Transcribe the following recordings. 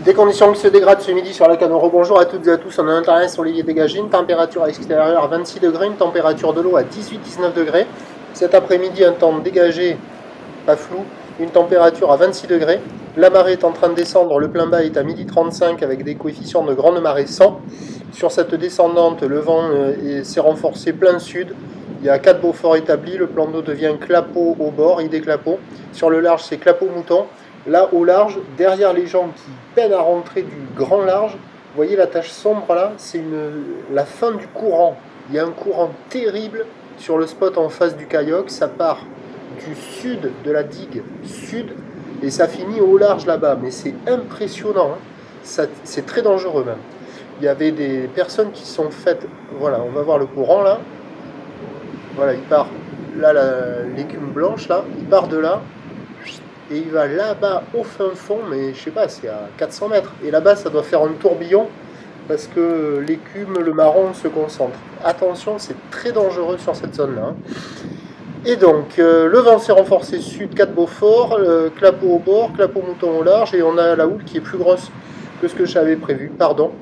Des conditions qui se dégradent ce midi sur la Canoro. Bonjour à toutes et à tous. On a un terrain ensoleillé dégagé, une température extérieure à 26 degrés, une température de l'eau à 18-19 degrés. Cet après-midi, un temps dégagé, pas flou, une température à 26 degrés. La marée est en train de descendre, le plein bas est à 12h35 avec des coefficients de grande marée 100. Sur cette descendante, le vent s'est renforcé plein sud. Il y a 4 Beaufort établis, le plan d'eau devient clapot au bord, idée clapot. Sur le large, c'est clapot mouton. Là, au large, derrière les gens qui peinent à rentrer du grand large, vous voyez la tache sombre là, c'est la fin du courant. Il y a un courant terrible sur le spot en face du kayak, ça part du sud de la digue sud et ça finit au large là-bas. Mais c'est impressionnant, hein. C'est très dangereux même. Il y avait des personnes qui sont faites, voilà, on va voir le courant là. Voilà, il part là, l'écume blanche là, il part de là. Et il va là-bas au fin fond, mais je sais pas, c'est à 400 mètres. Et là-bas, ça doit faire un tourbillon parce que l'écume, le marron se concentre. Attention, c'est très dangereux sur cette zone-là. Et donc, le vent s'est renforcé sud, 4 Beaufort, clapot au bord, clapot mouton au large, et on a la houle qui est plus grosse que ce que j'avais prévu, pardon.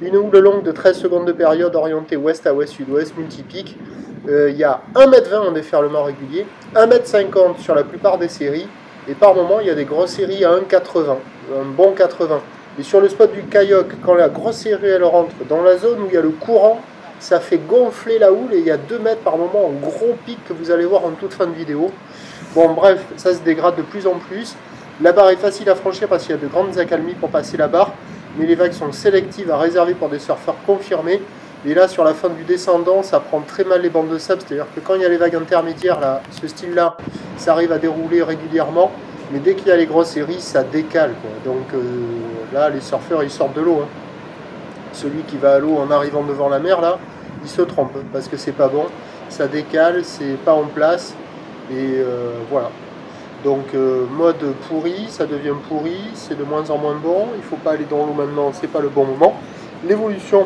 Une houle longue de 13 secondes de période orientée ouest à ouest-sud-ouest, multipique. Il y a 1,20 m en déferlement régulier, 1,50 m sur la plupart des séries. Et par moment, il y a des grosses séries à 1,80, un bon 80. Et sur le spot du kayak, quand la grosse série elle rentre dans la zone où il y a le courant, ça fait gonfler la houle et il y a 2 mètres par moment en gros pic que vous allez voir en toute fin de vidéo. Bon bref, ça se dégrade de plus en plus. La barre est facile à franchir parce qu'il y a de grandes accalmies pour passer la barre, mais les vagues sont sélectives à réserver pour des surfeurs confirmés. Et là, sur la fin du descendant, ça prend très mal les bandes de sable, c'est-à-dire que quand il y a les vagues intermédiaires, là, ce style-là, ça arrive à dérouler régulièrement, mais dès qu'il y a les grosses séries, ça décale, quoi. Donc là, les surfeurs, ils sortent de l'eau, hein. Celui qui va à l'eau en arrivant devant la mer, là, il se trompe, parce que c'est pas bon, ça décale, c'est pas en place, et voilà. Donc mode pourri, ça devient pourri, c'est de moins en moins bon, il faut pas aller dans l'eau maintenant, c'est pas le bon moment. L'évolution...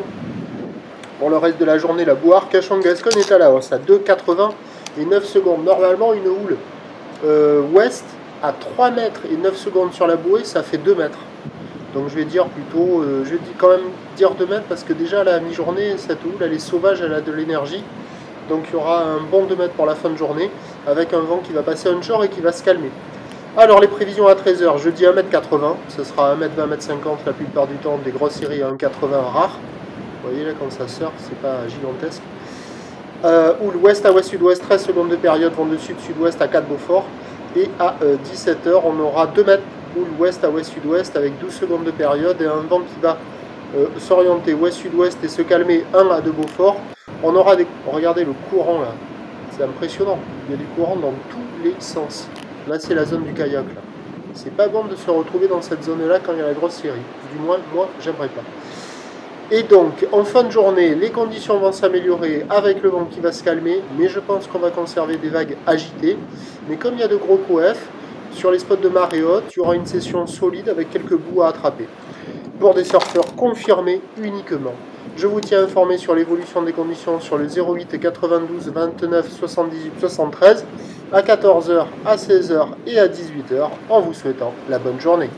Pour le reste de la journée, la Boire Cachan-Gascogne est à la hausse à 2,80 et 9 secondes. Normalement, une houle ouest à 3 mètres et 9 secondes sur la bouée, ça fait 2 mètres. Donc je vais dire plutôt, je vais quand même dire 2 mètres parce que déjà à la mi-journée, cette houle, elle est sauvage, elle a de l'énergie. Donc il y aura un bon 2 mètres pour la fin de journée avec un vent qui va passer onshore et qui va se calmer. Alors les prévisions à 13 h, je dis 1,80 m, ce sera 1,20 m, 1,50 m la plupart du temps, des grosses séries à 1,80 m rares. Vous voyez là quand ça sort, c'est pas gigantesque. Houle ouest à ouest-sud-ouest, 13 secondes de période, vent de sud-sud-ouest à 4 Beaufort. Et à 17 h, on aura 2 mètres houle ouest à ouest-sud-ouest avec 12 secondes de période et un vent qui va s'orienter ouest-sud-ouest et se calmer 1 à 2 Beaufort. On aura des... Regardez le courant là, c'est impressionnant. Il y a du courant dans tous les sens. Là c'est la zone du kayak là. C'est pas bon de se retrouver dans cette zone là quand il y a la grosse série. Du moins, moi j'aimerais pas. Et donc, en fin de journée, les conditions vont s'améliorer avec le vent qui va se calmer, mais je pense qu'on va conserver des vagues agitées. Mais comme il y a de gros coefs, sur les spots de marée haute, il y aura une session solide avec quelques bouts à attraper. Pour des surfeurs confirmés uniquement. Je vous tiens informé sur l'évolution des conditions sur le 08 92 29 78 73 à 14 h, à 16 h et à 18 h en vous souhaitant la bonne journée.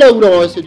là où là, c'est du...